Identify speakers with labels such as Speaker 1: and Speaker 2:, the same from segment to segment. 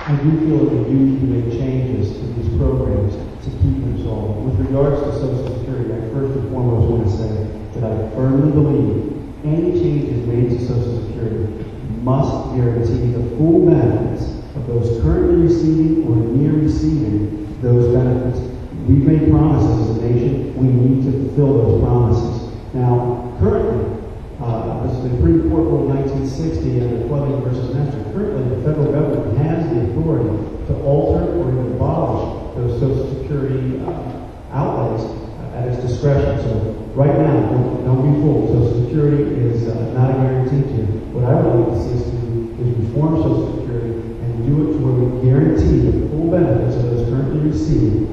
Speaker 1: I do feel that we do need to make changes to these programs to keep them solid. With regards to Social Security, I first and foremost want to say that I firmly believe any changes made to Social Security must guarantee the full benefits of those currently receiving or near receiving those benefits. We've made promises as a nation. We need to fulfill those promises. Now, currently, this is the Supreme Court Rule 1960 and the Blevin versus Nestor. Currently, the federal government has the authority to alter or even abolish those Social Security outlays at its discretion. So right now, don't be fooled. Social Security is not a guarantee to you. What I would like to see us do is reform Social Security and do it to where we guarantee the full benefits of those currently receiving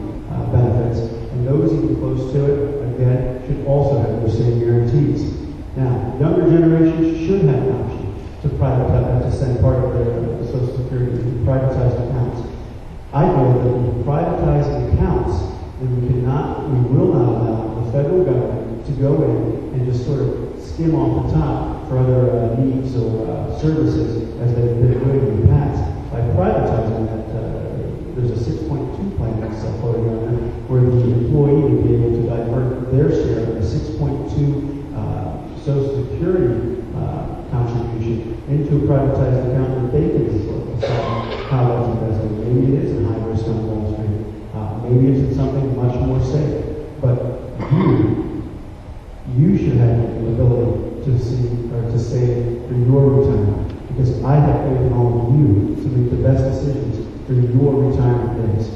Speaker 1: benefits. And those even close to it, again, should also have those same guarantees. Now, younger generations should have an option to privatize, to send part of their Social Security to privatized accounts. I feel that when we privatize accounts, then we will not allow the federal government to go in and just sort of skim off the top for other needs or services as they've been doing in the past. By privatizing that, there's a 6.2 plan that's floating around there, where the employee would be able to divert their share of the 6.2 Social Security contribution into a privatized account that they can decide how that's invested. Maybe it is a high risk on Wall Street. Maybe it's in something much more safe. But you should have the ability to see or to save for your retirement, because I have faith in all of you to make the best decisions for your retirement days.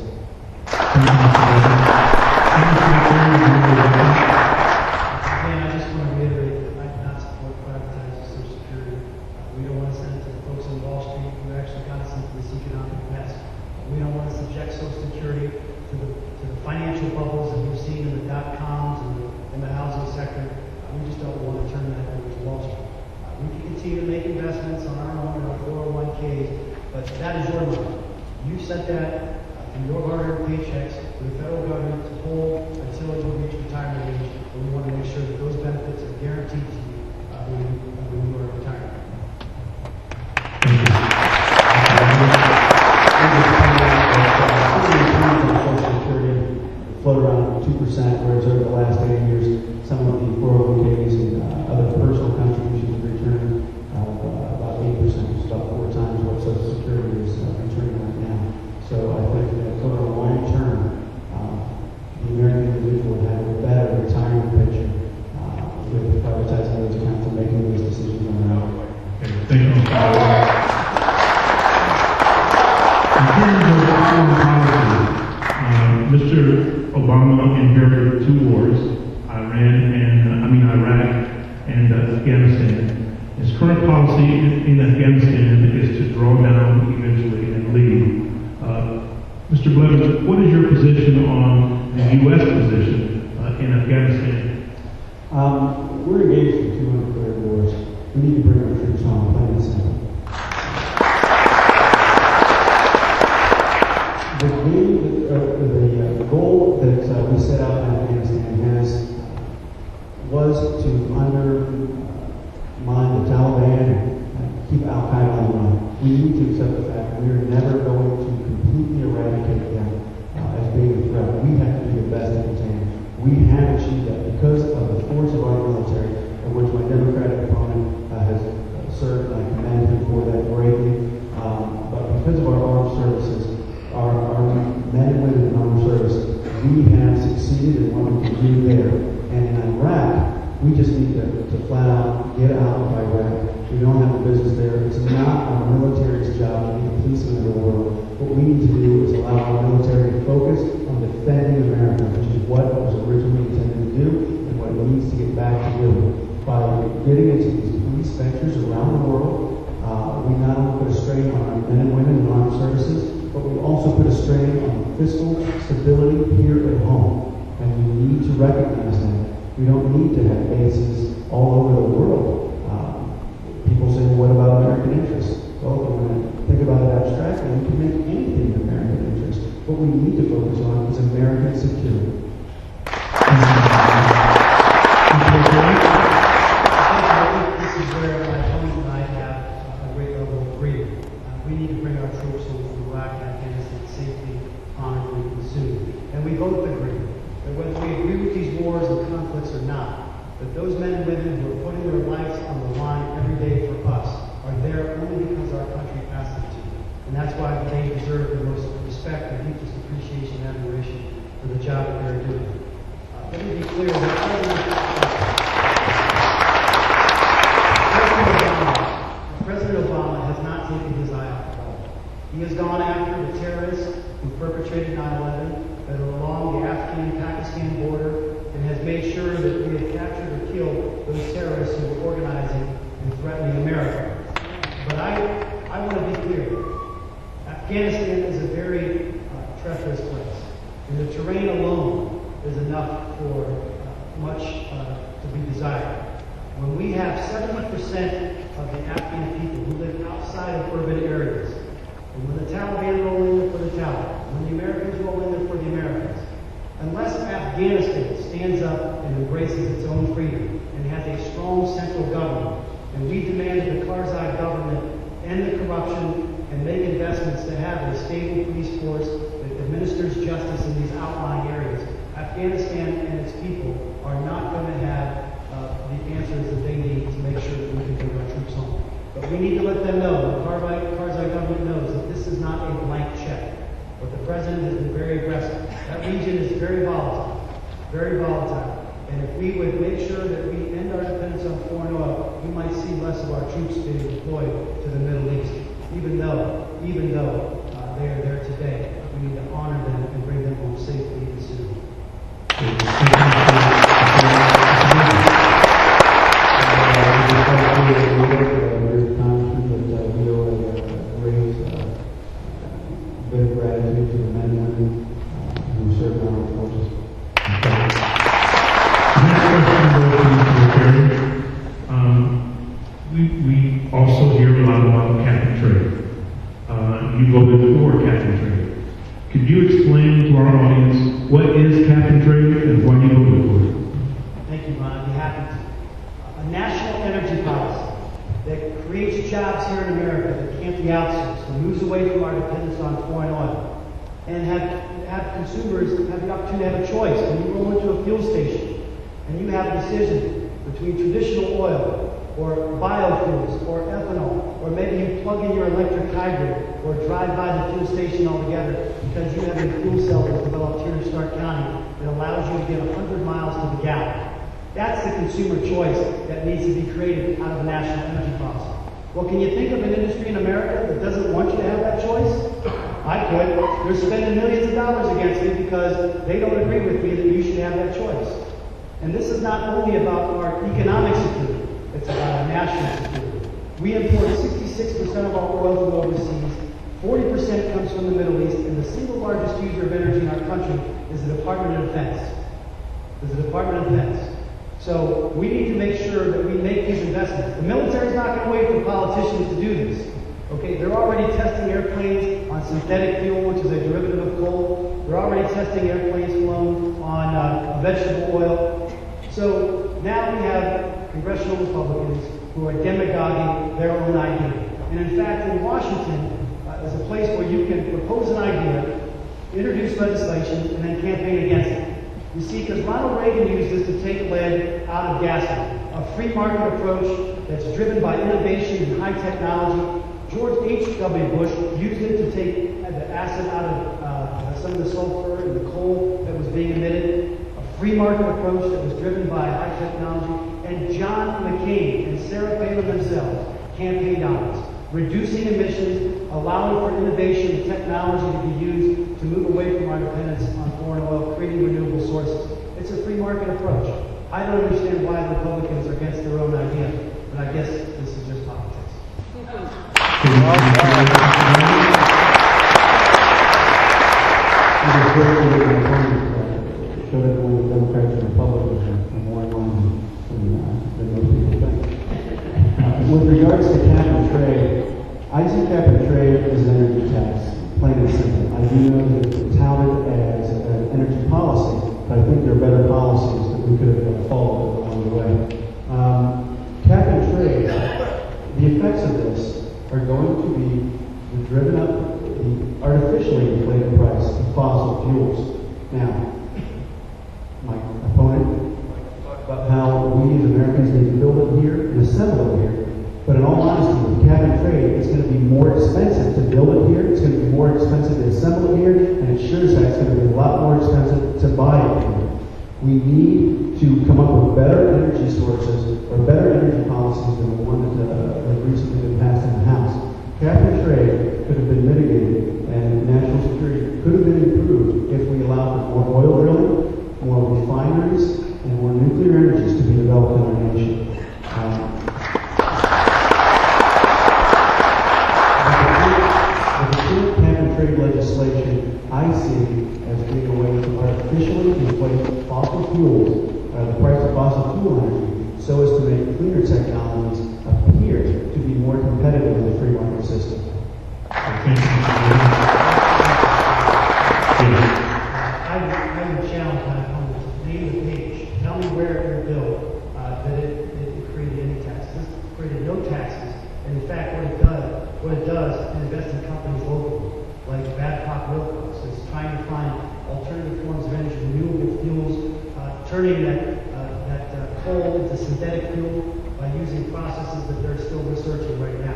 Speaker 2: But that is your money. You set that in your hard-earned paychecks for the federal government to hold until you reach retirement age, and we want to make sure that those benefits are guaranteed to you when you are retired.
Speaker 1: Social Security float around 2%, whereas over the last 8 years, some of the 401ks and other personal contributions have returned about 8%, which is about 4 times what Social Security is returning right now. So I think that over the long term, the American individual would have a better retirement picture with privatizing those accounts and making those decisions on their own.
Speaker 3: Okay, thank you, Mr. Howard. In terms of foreign policy, Mr. Obama inherited 2 wars, Iraq and Afghanistan. His current policy in Afghanistan is to draw down eventually and leave. Mr. Blevin, what is your position on the U.S. position in Afghanistan?
Speaker 1: We're engaged in 2 undeclared wars. We need to bring our troops home, plain and simple. The goal that we set out in Afghanistan was to undermine the Taliban and keep Al-Qaeda on the run. We need to accept the fact that we are never going to completely eradicate them as being a threat. We have to be the best that we can. We have achieved that because of the force of our military, of which my Democratic opponent has served, and I commend him for that greatly. But because of our armed services, our men and women in armed service, we have succeeded in what we can do there. And in Iraq, we just need to flat out get out of Iraq. We don't have a business there. It's not our military's job to be the policemen of the world. What we need to do is allow our military to focus on defending America, which is what it was originally intended to do and what it needs to get back to doing. By getting into these police ventures around the world, we not only put a strain on our men and women in armed services, but we also put a strain on fiscal stability here at home. And we need to recognize that. We don't need to have bases all over the world. People say, well, what about American interests? Well, if we're going to think about it abstractly, we can make anything an American interest. What we need to focus on is American security.
Speaker 2: I think this is where my opponent and I have a great level of agreement. We need to bring our troops home from Iraq and Afghanistan safely, honorably, and soon. And we both agree that whether we agree with these wars and conflicts or not, that those men and women who are putting their lives on the line every day for us are there only because our country asked them to. And that's why they deserve the most respect and deepest appreciation and admiration for the job that they're doing. Let me be clear that President Obama has not taken his eye off the ball. He has gone after the terrorists who perpetrated 9/11 that are along the Afghan-Pakistan border and has made sure that we have captured or killed those terrorists who were organizing and threatening America. But I want to be clear. Afghanistan is a very treacherous place. And the terrain alone is enough for much to be desired. When we have 70% of the Afghan people who live outside of urban areas, and when the Taliban roll in there for the Taliban, when the Americans roll in there for the Americans, unless Afghanistan stands up and embraces its own freedom and has a strong central government, and we demand the Karzai government end the corruption and make investments to have a stable police force that administers justice in these outlying areas, Afghanistan and its people are not going to have the answers that they need to make sure that we can bring our troops home. But we need to let them know, the Karzai government knows that this is not a blank check. But the president has been very aggressive. That region is very volatile, very volatile. And if we would make sure that we end our dependence on foreign oil, we might see less of our troops being deployed to the Middle East. Even though they are there today, we need to honor them and bring them home safely and soon.
Speaker 3: We also hear a lot about cap and trade. You voted for cap and trade. Could you explain to our audience what is cap and trade and why you voted for it?
Speaker 2: Thank you, Ron. I'd be happy to. A national energy policy that creates jobs here in America that can't be outsourced and moves away from our dependence on foreign oil, and have consumers have the opportunity to have a choice. When you roll into a fuel station and you have a decision between traditional oil or biofuels, or ethanol, or maybe you plug in your electric hybrid, or drive by the fuel station altogether because you have a fuel cell that's developed here in Stark County that allows you to get 100 miles to the gallon. That's the consumer choice that needs to be created out of a national energy policy. Well, can you think of an industry in America that doesn't want you to have that choice? I could. They're spending millions of dollars against me because they don't agree with me that you should have that choice. And this is not only about our economic security. It's about our national security. We import 66% of our oil from overseas, 40% comes from the Middle East, and the single largest user of energy in our country is the Department of Defense. So we need to make sure that we make these investments. The military's not going to wait for politicians to do this. Okay, they're already testing airplanes on synthetic fuel, which is a derivative of coal. They're already testing airplanes flown on vegetable oil. So now we have Congressional Republicans who are demagoguing their own idea. And in fact, in Washington is a place where you can propose an idea, introduce legislation, and then campaign against it. You see, because Ronald Reagan used this to take lead out of gasoline, a free market approach that's driven by innovation and high technology. George H.W. Bush used it to take the acid out of some of the sulfur and the coal that was being emitted. A free market approach that was driven by high technology. And John McCain and Sarah Palin themselves campaigned on it, reducing emissions, allowing for innovation and technology to be used to move away from our dependence on foreign oil, creating renewable sources. It's a free market approach. I don't understand why the Republicans are against their own idea, but I guess this is just politics.
Speaker 1: Showed everyone the Democrats and Republicans are more in line than most people think. With regards to cap and trade, I see cap and trade as an energy tax, plain and simple. I do know that it's touted as an energy policy, but I think there are better policies that we could have followed along the way. Cap and trade, the effects of this are going to be driven up the artificially inflated price of fossil fuels. Now, my opponent talked about how we as Americans need to build it here and assemble it here. But in all honesty, with cap and trade, it's going to be more expensive to build it here, it's going to be more expensive to assemble it here, and it sure as heck it's going to be a lot more expensive to buy it here. We need to come up with better energy sources or better energy policies than the one that has recently been passed in the House. Cap and trade could have been mitigated, and national security could have been improved if we allowed for more oil drilling, more refineries, and more nuclear energies to be developed in our nation. Trade legislation I see as being a way to artificially inflate fossil fuels, the price of fossil fuel energy, so as to make cleaner technologies appear to be more competitive in the free market system.
Speaker 2: I would challenge my opponents. Name the page. Tell me where in your bill that it created any taxes. It created no taxes. And in fact, what it does is invest in companies locally, like Babcock Wilcox, is trying to find alternative forms of energy, renewable fuels, turning that coal into synthetic fuel by using processes that they're still researching right now.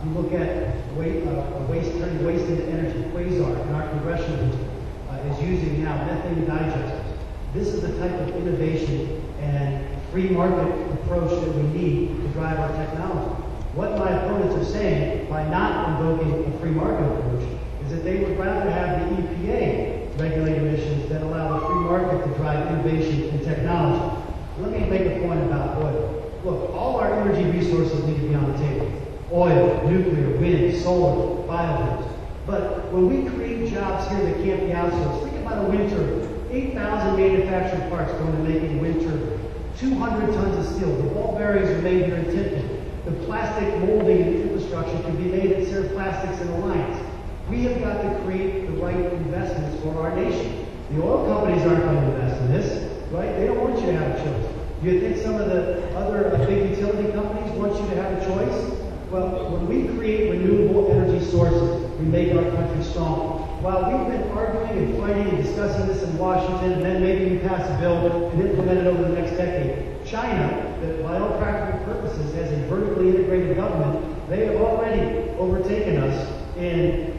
Speaker 2: You look at turning waste into energy. Quasar in our Congressional district is using now methane digesters. This is the type of innovation and free market approach that we need to drive our technology. What my opponents are saying by not invoking a free market approach is that they would rather have the EPA regulate emissions than allow the free market to drive innovation and technology. Let me make a point about oil. Look, all our energy resources need to be on the table. Oil, nuclear, wind, solar, biofuels. But when we create jobs here that can't be outsourced, think about a wind turbine. 8,000 manufactured parts going to make a wind turbine. 200 tons of steel. The ball bearings are made here in Canton. The plastic molding and infrastructure can be made at Sarah Plastics and Alliance. We have got to create the right investments for our nation. The oil companies aren't going to invest in this, right? They don't want you to have a choice. Do you think some of the other big utility companies want you to have a choice? Well, when we create renewable energy sources, we make our country strong. While we've been arguing and fighting and discussing this in Washington, and then maybe we pass a bill and implement it over the next decade, China, that by all practical purposes has a vertically integrated government, they have already overtaken us in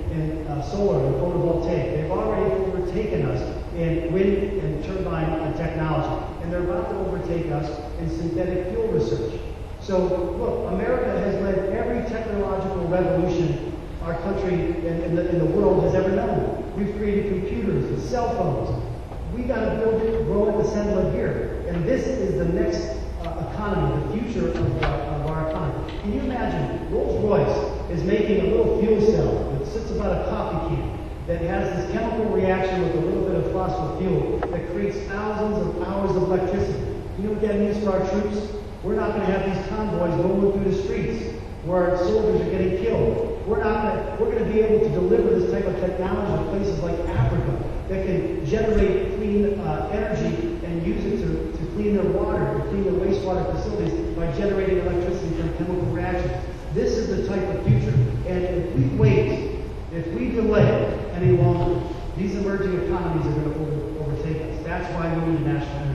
Speaker 2: solar and photovoltaic. They've already overtaken us in wind and turbine technology. And they're about to overtake us in synthetic fuel research. So, look, America has led every technological revolution our country and the world has ever known. We've created computers and cell phones. We got to build it, grow it, assemble it here. And this is the next economy, the future of our economy. Can you imagine? Rolls-Royce is making a little fuel cell that sits about a coffee can that has this chemical reaction with a little bit of fossil fuel that creates thousands of hours of electricity. You know what that means for our troops? We're not going to have these convoys rolling through the streets where our soldiers are getting killed. We're going to be able to deliver this type of technology to places like Africa that can generate clean energy and use it to clean their water, to clean their wastewater facilities by generating electricity from chemical reactions. This is the type of future. And if we wait, if we delay any longer, these emerging economies are going to overtake us. That's why we need a national energy